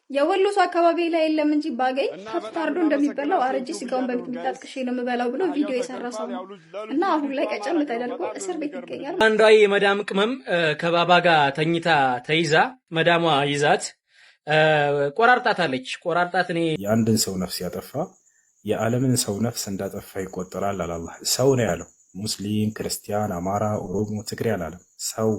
የወሎ ሰው አካባቢ ላይ የለም እንጂ ባገኝ ታርዶ እንደሚበላው አረጂ ስጋውን በሚጥሚጣ ጥቅሼ ነው የምበላው ብሎ ቪዲዮ የሰራ ሰው ነው እና አሁን ላይ ቀጨም ተደርጎ እስር ቤት ይገኛል። አንዷ የመዳም ቅመም ከባባ ጋር ተኝታ ተይዛ መዳሟ ይዛት ቆራርጣታለች። ቆራርጣት እኔ የአንድን ሰው ነፍስ ያጠፋ የዓለምን ሰው ነፍስ እንዳጠፋ ይቆጠራል አለ አላህ። ሰው ነው ያለው። ሙስሊም፣ ክርስቲያን፣ አማራ፣ ኦሮሞ፣ ትግሬ አላለም። ሰው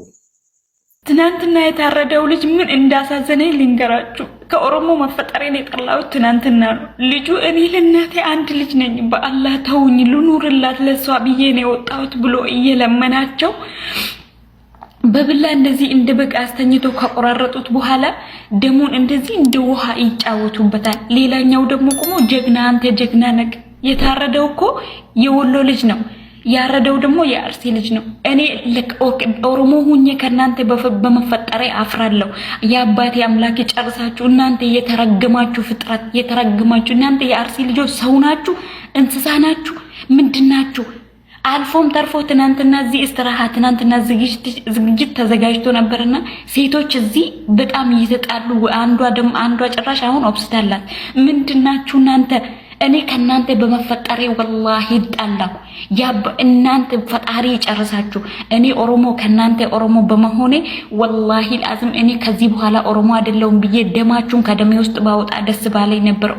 ትናንትና የታረደው ልጅ ምን እንዳሳዘነኝ ልንገራችሁ። ከኦሮሞ መፈጠሬን የጠላሁት ትናንትና ነው። ልጁ እኔ ለእናቴ አንድ ልጅ ነኝ፣ በአላህ ተውኝ ልኑርላት ለሷ ብዬ ነው የወጣሁት ብሎ እየለመናቸው በብላ እንደዚህ እንደ በግ አስተኝቶ ከቆራረጡት በኋላ ደሙን እንደዚህ እንደ ውሃ ይጫወቱበታል። ሌላኛው ደግሞ ቆሞ ጀግና አንተ ጀግና ነህ። የታረደው እኮ የወሎ ልጅ ነው፣ ያረደው ደግሞ የአርሲ ልጅ ነው። እኔ ኦሮሞ ሁኜ ከናንተ በመፈጠሬ አፍራለሁ። የአባቴ አምላክ ይጨርሳችሁ። እናንተ የተረገማችሁ ፍጥረት፣ የተረገማችሁ እናንተ የአርሲ ልጆች ሰው ናችሁ? እንስሳ ናችሁ? ምንድናችሁ? አልፎም ተርፎ ትናንትና እዚህ እስትራሃ ትናንትና ዝግጅት ተዘጋጅቶ ነበርና ሴቶች እዚህ በጣም እየተጣሉ አንዷ ጭራሽ አሁን ኦብስታላት። ምንድናችሁ እናንተ? እኔ ከናንተ በመፈጠሬ ወላሂ ይጣላሁ። እናንተ ፈጣሪ ይጨርሳችሁ። እኔ ኦሮሞ ከናንተ ኦሮሞ በመሆኔ ወላሂ አዝም እኔ ከዚህ በኋላ ኦሮሞ አይደለሁም ብዬ ደማችሁን ከደሜ ውስጥ ባወጣ ደስ ባለኝ ነበር።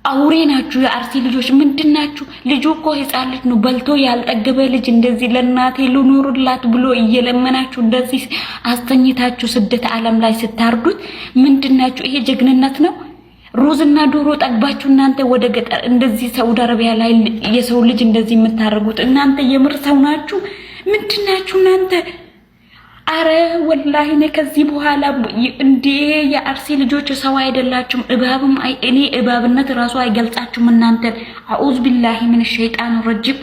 አውሬ ናችሁ የአርሲ ልጆች ምንድናችሁ? ልጁ እኮ ህፃን ልጅ ነው፣ በልቶ ያልጠገበ ልጅ እንደዚህ ለእናቴ ልኑርላት ብሎ እየለመናችሁ እንደዚህ አስተኝታችሁ ስደት ዓለም ላይ ስታርዱት ምንድናችሁ? ይሄ ጀግንነት ነው? ሩዝና ዶሮ ጠግባችሁ እናንተ ወደ ገጠር እንደዚህ ሳውዲ አረቢያ ላይ የሰው ልጅ እንደዚህ የምታረጉት እናንተ የምር ሰው ናችሁ? ምንድናችሁ እናንተ? አረ ወላሂ እኔ ከዚህ በኋላ እንዴ የአርሲ ልጆች ሰው አይደላችሁም። እባብም እኔ እባብነት ራሱ አይገልጻችሁም እናንተ። አዑዝ ቢላሂ ሚነ ሸይጣን ረጂም።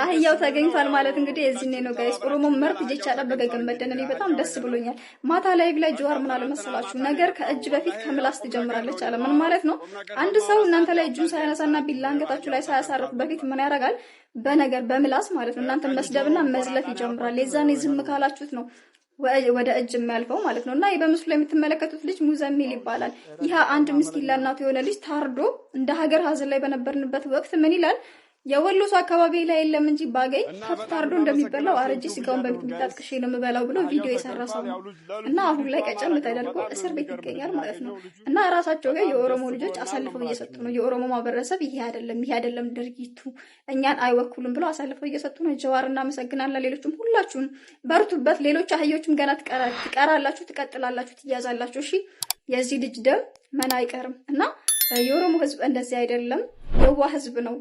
አህያው ተገኝቷል ማለት እንግዲህ እዚህ ነው ጋይስ። ኦሮሞ መርት ጀቻ ጠበቀ ገመደን እኔ በጣም ደስ ብሎኛል። ማታ ላይቭ ላይ ጀዋር ምን አለ መሰላችሁ? ነገር ከእጅ በፊት ከምላስ ትጀምራለች አለ። ምን ማለት ነው? አንድ ሰው እናንተ ላይ እጁን ሳያነሳና ቢላ አንገታችሁ ላይ ሳያሳርፍ በፊት ምን ያደርጋል? በነገር በምላስ ማለት ነው እናንተ መስደብና መዝለፍ ይጀምራል። የዛኔ ዝም ካላችሁት ነው ወደ እጅ የሚያልፈው ማለት ነው። እና በምስሉ ላይ የምትመለከቱት ልጅ ሙዘሚል ይባላል። ይሄ አንድ ምስኪን ለእናቱ የሆነ ልጅ ታርዶ እንደ ሀገር ሀዘን ላይ በነበርንበት ወቅት ምን ይላል? የወሎ ሰው አካባቢ ላይ የለም እንጂ ባገኝ ታርዶ እንደሚበላው አረጂ ስጋውን በሚጥሚጣ ጥቅሼ ነው የምበላው ብሎ ቪዲዮ የሰራ ሰው ነው እና አሁን ላይ ቀጨም ተደርጎ እስር ቤት ይገኛል ማለት ነው። እና ራሳቸው ጋር የኦሮሞ ልጆች አሳልፈው እየሰጡ ነው። የኦሮሞ ማህበረሰብ ይሄ አይደለም ድርጊቱ እኛን አይወኩልም ብሎ አሳልፈው እየሰጡ ነው። ጀዋር እናመሰግናለን። ሌሎችም ሁላችሁም በርቱበት። ሌሎች አህዮችም ገና ትቀራላችሁ፣ ትቀጥላላችሁ፣ ትያዛላችሁ። እሺ የዚህ ልጅ ደም መና አይቀርም እና የኦሮሞ ህዝብ እንደዚህ አይደለም፣ የዋ ህዝብ ነው።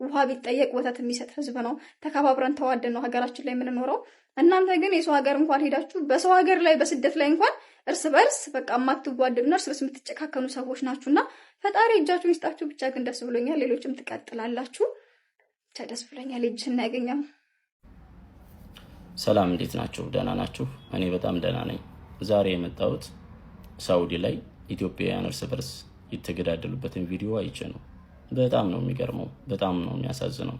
ውሃ ቢጠየቅ ወተት የሚሰጥ ህዝብ ነው። ተከባብረን ተዋደን ነው ሀገራችን ላይ የምንኖረው። እናንተ ግን የሰው ሀገር እንኳን ሄዳችሁ በሰው ሀገር ላይ በስደት ላይ እንኳን እርስ በርስ በቃ የማትዋደዱና እርስ በርስ የምትጨካከኑ ሰዎች ናችሁና ፈጣሪ እጃችሁን ይስጣችሁ። ብቻ ግን ደስ ብሎኛል። ሌሎችም ትቀጥላላችሁ። ብቻ ደስ ብሎኛል። እጅና ያገኘው ሰላም፣ እንዴት ናችሁ? ደህና ናችሁ? እኔ በጣም ደህና ነኝ። ዛሬ የመጣሁት ሳውዲ ላይ ኢትዮጵያውያን እርስ በርስ የተገዳደሉበትን ቪዲዮ አይቼ ነው። በጣም ነው የሚገርመው፣ በጣም ነው የሚያሳዝነው።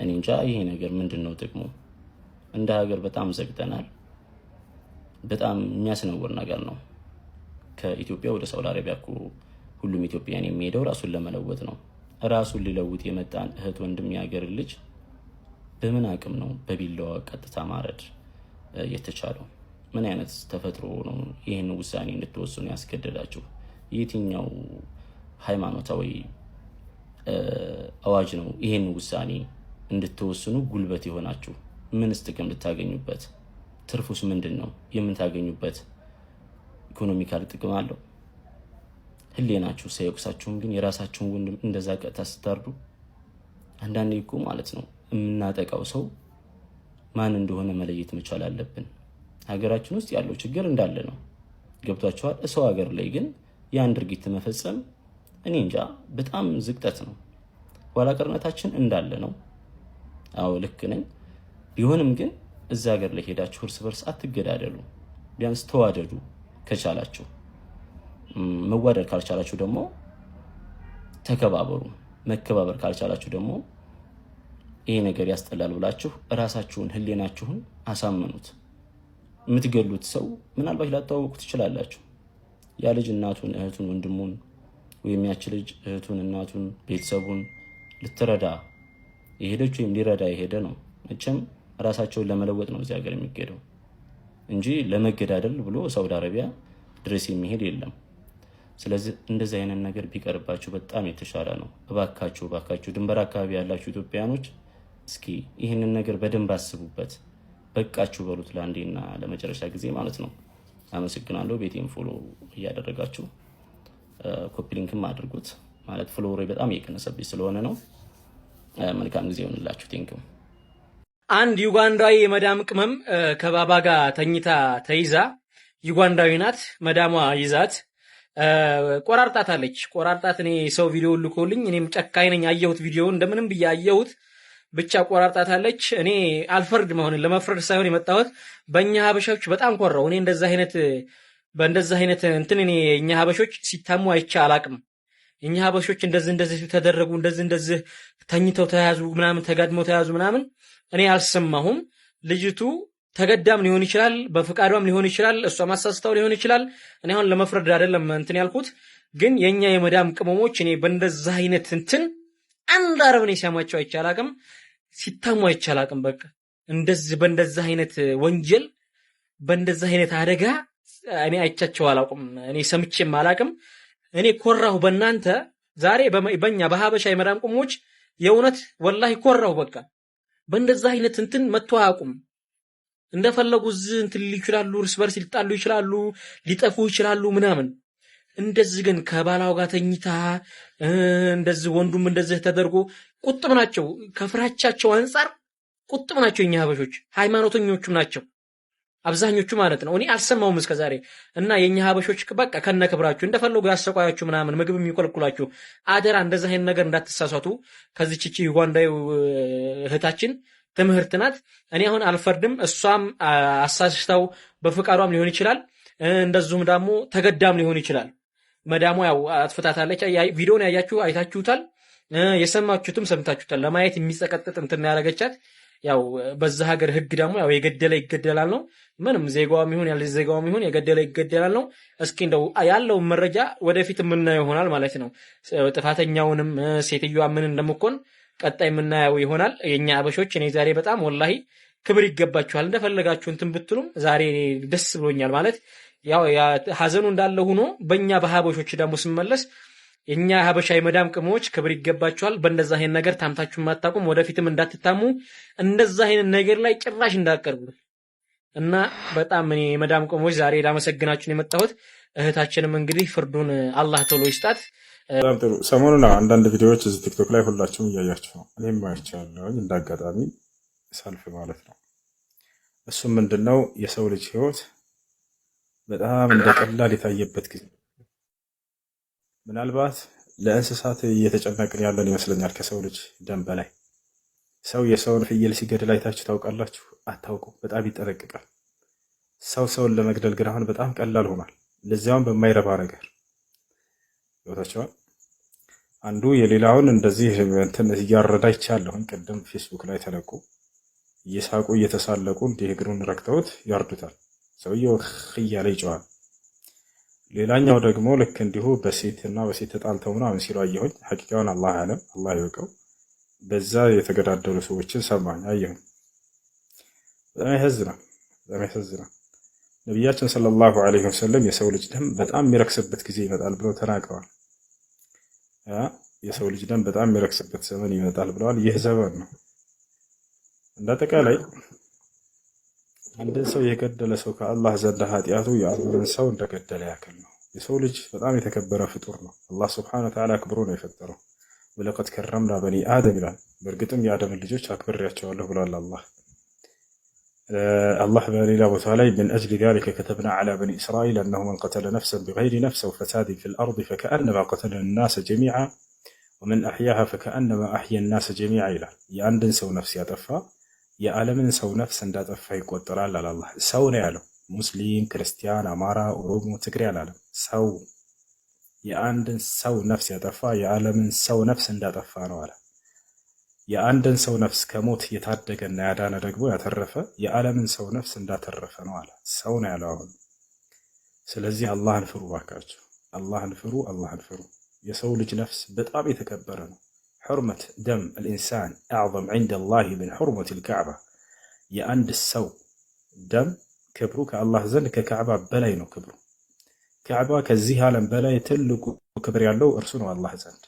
እኔ እንጃ ይሄ ነገር ምንድነው ጥቅሙ? እንደ ሀገር በጣም ዘግተናል። በጣም የሚያስነውር ነገር ነው። ከኢትዮጵያ ወደ ሳውዲ አረቢያ እኮ ሁሉም ኢትዮጵያን የሚሄደው ራሱን ለመለወጥ ነው። ራሱን ሊለውጥ የመጣን እህት ወንድም የሀገር ልጅ በምን አቅም ነው በቢላዋ ቀጥታ ማረድ የተቻለው? ምን አይነት ተፈጥሮ ነው ይሄን ውሳኔ እንድትወስኑ ያስገደዳችሁ? የትኛው ሃይማኖታዊ አዋጅ ነው ይሄን ውሳኔ እንድትወስኑ ጉልበት የሆናችሁ? ምንስ ጥቅም ልታገኙበት? ትርፉስ ምንድነው? የምታገኙበት ኢኮኖሚካል ጥቅም አለው? ህሊናችሁ ሳይወቅሳችሁም ግን የራሳችሁን ወንድም እንደዛ ቀጥታ ስታርዱ፣ አንዳንዴ እኮ ማለት ነው የምናጠቃው ሰው ማን እንደሆነ መለየት መቻል አለብን። ሀገራችን ውስጥ ያለው ችግር እንዳለ ነው። ገብቷችኋል? ሰው ሀገር ላይ ግን ያን ድርጊት መፈጸም እኔ እንጃ በጣም ዝቅጠት ነው። ኋላ ቀርነታችን እንዳለ ነው። አዎ ልክ ነኝ። ቢሆንም ግን እዛ ሀገር ላይ ሄዳችሁ እርስ በርስ አትገዳደሉ። ቢያንስ ተዋደዱ ከቻላችሁ። መዋደድ ካልቻላችሁ ደግሞ ተከባበሩ። መከባበር ካልቻላችሁ ደግሞ ይሄ ነገር ያስጠላል ብላችሁ ራሳችሁን ህሊናችሁን አሳምኑት። የምትገሉት ሰው ምናልባት ላታወቁ ትችላላችሁ። ያ ልጅ እናቱን፣ እህቱን፣ ወንድሙን ወይም ያች ልጅ እህቱን፣ እናቱን፣ ቤተሰቡን ልትረዳ የሄደች ወይም ሊረዳ የሄደ ነው። መቼም ራሳቸውን ለመለወጥ ነው እዚህ ሀገር የሚገደው እንጂ ለመገዳደል ብሎ ሳውዲ አረቢያ ድረስ የሚሄድ የለም። ስለዚህ እንደዚህ አይነት ነገር ቢቀርባችሁ በጣም የተሻለ ነው። እባካችሁ ድንበር አካባቢ ያላችሁ ኢትዮጵያኖች እስኪ ይህንን ነገር በደንብ አስቡበት። በቃችሁ በሉት ለአንዴና ለመጨረሻ ጊዜ ማለት ነው። አመሰግናለሁ። ቤቴን ፎሎ እያደረጋችሁ ኮፒ ሊንክም አድርጉት። ማለት ፎሎወሬ በጣም እየቀነሰብኝ ስለሆነ ነው። መልካም ጊዜ ይሁንላችሁ። ቴንኪው። አንድ ዩጋንዳዊ የመዳም ቅመም ከባባ ጋር ተኝታ ተይዛ፣ ዩጋንዳዊ ናት። መዳሟ ይዛት ቆራርጣታለች። ቆራርጣት እኔ ሰው ቪዲዮ ልኮልኝ እኔም ጨካኝ ነኝ አየሁት። ቪዲዮ እንደምንም ብዬ አየሁት። ብቻ ቆራርጣታለች። እኔ አልፈርድም። አሁን ለመፍረድ ሳይሆን የመጣሁት በእኛ ሀበሾች በጣም ኮራው። እኔ በእንደዛ አይነት እንትን እኔ እኛ ሀበሾች ሲታሙ አይቼ አላቅም። እኛ ሀበሾች እንደዚህ ተደረጉ፣ እንደዚህ ተኝተው ተያዙ ምናምን፣ ተጋድመው ተያዙ ምናምን እኔ አልሰማሁም። ልጅቱ ተገዳም ሊሆን ይችላል፣ በፍቃዷም ሊሆን ይችላል፣ እሷ ማሳስተው ሊሆን ይችላል። እኔ አሁን ለመፍረድ አይደለም እንትን ያልኩት፣ ግን የኛ የመዳም ቅመሞች እኔ በእንደዛ አይነት እንትን አንድ አረብ ነው ሲያማቸው አይቼ አላቅም፣ ሲታሙ አይቼ አላቅም። በቃ እንደዚህ በእንደዛ አይነት ወንጀል በእንደዛ አይነት አደጋ እኔ አይቻቸው አላውቅም። እኔ ሰምቼም አላቅም። እኔ ኮራሁ በእናንተ ዛሬ በእኛ በሀበሻ የመዳም ቅመሞች የእውነት ወላሂ ኮራሁ። በቃ በእንደዛ አይነት እንትን መጥቶ አያውቁም። እንደፈለጉ እዚህ እንትን ሊሉ ይችላሉ፣ እርስ በርስ ሊጣሉ ይችላሉ፣ ሊጠፉ ይችላሉ ምናምን። እንደዚህ ግን ከባላው ጋር ተኝታ እንደዚህ ወንዱም እንደዚህ ተደርጎ ቁጥብ ናቸው። ከፍራቻቸው አንጻር ቁጥብ ናቸው። እኛ ሀበሾች ሃይማኖተኞቹም ናቸው አብዛኞቹ ማለት ነው። እኔ አልሰማውም እስከዛሬ። እና የኛ ሀበሾች በቃ ከነክብራችሁ እንደፈለጉ ያሰቃያችሁ ምናምን ምግብ የሚቆልቁላችሁ አደራ እንደዚህ አይነት ነገር እንዳትሳሳቱ። ከዚህች ዩጋንዳዊ እህታችን ትምህርት ናት። እኔ አሁን አልፈርድም። እሷም አሳስታው በፍቃዷም ሊሆን ይችላል፣ እንደዚሁም ደግሞ ተገዳም ሊሆን ይችላል። መዳሙ ያው አጥፍታታለች። ቪዲዮን ያያችሁ አይታችሁታል፣ የሰማችሁትም ሰምታችሁታል። ለማየት የሚጸቀጥጥ እንትን ያደረገቻት ያው በዛ ሀገር ህግ ደግሞ ያው የገደለ ይገደላል ነው። ምንም ዜጋውም ይሁን ያለ ዜጋውም ይሁን የገደለ ይገደላል ነው። እስኪ እንደው ያለው መረጃ ወደፊት የምናየው ይሆናል ማለት ነው። ጥፋተኛውንም ሴትዮዋ ምን እንደምኮን ቀጣይ የምናየው ይሆናል። የኛ አበሾች እኔ ዛሬ በጣም ወላሂ ክብር ይገባችኋል። እንደፈለጋችሁ እንትን ብትሉም ዛሬ ደስ ብሎኛል። ማለት ያው ሀዘኑ እንዳለ ሆኖ በእኛ በሀበሾች ደግሞ ስመለስ የኛ ሀበሻ የመዳም ቅመሞች ክብር ይገባችኋል። በእንደዛ አይነት ነገር ታምታችሁ ማታቁም፣ ወደፊትም እንዳትታሙ፣ እንደዛ አይነት ነገር ላይ ጭራሽ እንዳትቀርቡ እና በጣም እኔ የመዳም ቅመሞች ዛሬ ላመሰግናችሁ ነው የመጣሁት። እህታችንም እንግዲህ ፍርዱን አላህ ቶሎ ይስጣት። በጣም ጥሩ። ሰሞኑን አንዳንድ ቪዲዮዎች እዚህ ቲክቶክ ላይ ሁላችሁም እያያችሁ ነው፣ እኔም አይቻለሁ እንዳጋጣሚ ሳልፍ ማለት ነው። እሱም ምንድነው የሰው ልጅ ህይወት በጣም እንደቀላል የታየበት ጊዜ ምናልባት ለእንስሳት እየተጨነቅን ያለን ይመስለኛል ከሰው ልጅ ደም በላይ። ሰው የሰውን ፍየል ሲገድል አይታችሁ ታውቃላችሁ? አታውቁም። በጣም ይጠነቅቃል። ሰውን ለመግደል ግን አሁን በጣም ቀላል ሆኗል። ለዚያውም በማይረባ ነገር ይወታቸዋል። አንዱ የሌላውን እንደዚህ እንትን እያረዳ ይቻለሁን ቅድም ፌስቡክ ላይ ተለቁ እየሳቁ እየተሳለቁ እንዲህ እግሩን ረክተውት ያርዱታል። ሰውየው እያለ ይጨዋል። ሌላኛው ደግሞ ልክ እንዲሁ በሴትና በሴት ተጣልተው ምናምን ሲሉ አየሁኝ። ሐቂቃውን አላህ አለም፣ አላህ ይወቀው። በዛ የተገዳደሉ ሰዎችን ሰማኝ አየሁኝ። በጣም ያሳዝናል፣ በጣም ያሳዝናል። ነቢያችን ሰለላሁ ዐለይሂ ወሰለም የሰው ልጅ ደም በጣም የሚረክስበት ጊዜ ይመጣል ብለው ተናግረዋል። የሰው ልጅ ደም በጣም የሚረክስበት ዘመን ይመጣል ብለዋል። ይህ ዘመን ነው። እንዳጠቃላይ አንድን ሰው የገደለ ሰው ከአላህ ዘንድ ኃጢአቱ የአንድን ሰው እንደገደለ ያክል ነው። የሰው ልጅ በጣም የተከበረ ፍጡር ነው። አላህ ሱብሓነሁ ወተዓላ አክብሮ ነው የፈጠረው። ወለቀድ ከረምና በኒ አደም ይላል። በእርግጥም የአደምን ልጆች አክብሬያቸዋለሁ ብሏል አላህ። አላህ በሌላ ቦታ ላይ ምን አጅሊ ዛሊከ ከተብና ዐላ በኒ እስራኢል አነሁ መን ቀተለ ነፍሰን ቢገይሪ ነፍስ አው ፈሳድን ፊል አርድ ፈከአነማ ቀተለ ናሰ ጀሚዓ ወመን አሕያሃ ፈከአነማ አሕያ ናሰ ጀሚዓ ይላል። የአንድን ሰው ነፍስ ያጠፋ የዓለምን ሰው ነፍስ እንዳጠፋ ይቆጠራል አለ አላህ። ሰው ነው ያለው። ሙስሊም፣ ክርስቲያን፣ አማራ፣ ኦሮሞ፣ ትግሬ አላለም። ሰው የአንድን ሰው ነፍስ ያጠፋ የዓለምን ሰው ነፍስ እንዳጠፋ ነው አለ። የአንድን ሰው ነፍስ ከሞት የታደገና ያዳነ ደግሞ ያተረፈ የዓለምን ሰው ነፍስ እንዳተረፈ ነው አለ። ሰው ነው ያለው። አሁን ስለዚህ አላህን ፍሩ ባካችሁ፣ አላህን ፍሩ፣ አላህን ፍሩ። የሰው ልጅ ነፍስ በጣም የተከበረ ነው። ሑርመት ደም አልኢንሳን አዕዘም ዐንደ አላህ ምን ሑርመት ልካዕባ። የአንድ ሰው ደም ክብሩ ከአላህ ዘንድ ከካዕባ በላይ ነው ክብሩ። ካዕባ ከዚህ ዓለም በላይ ትልቁ ክብር ያለው እርሱ ነው አላህ ዘንድ።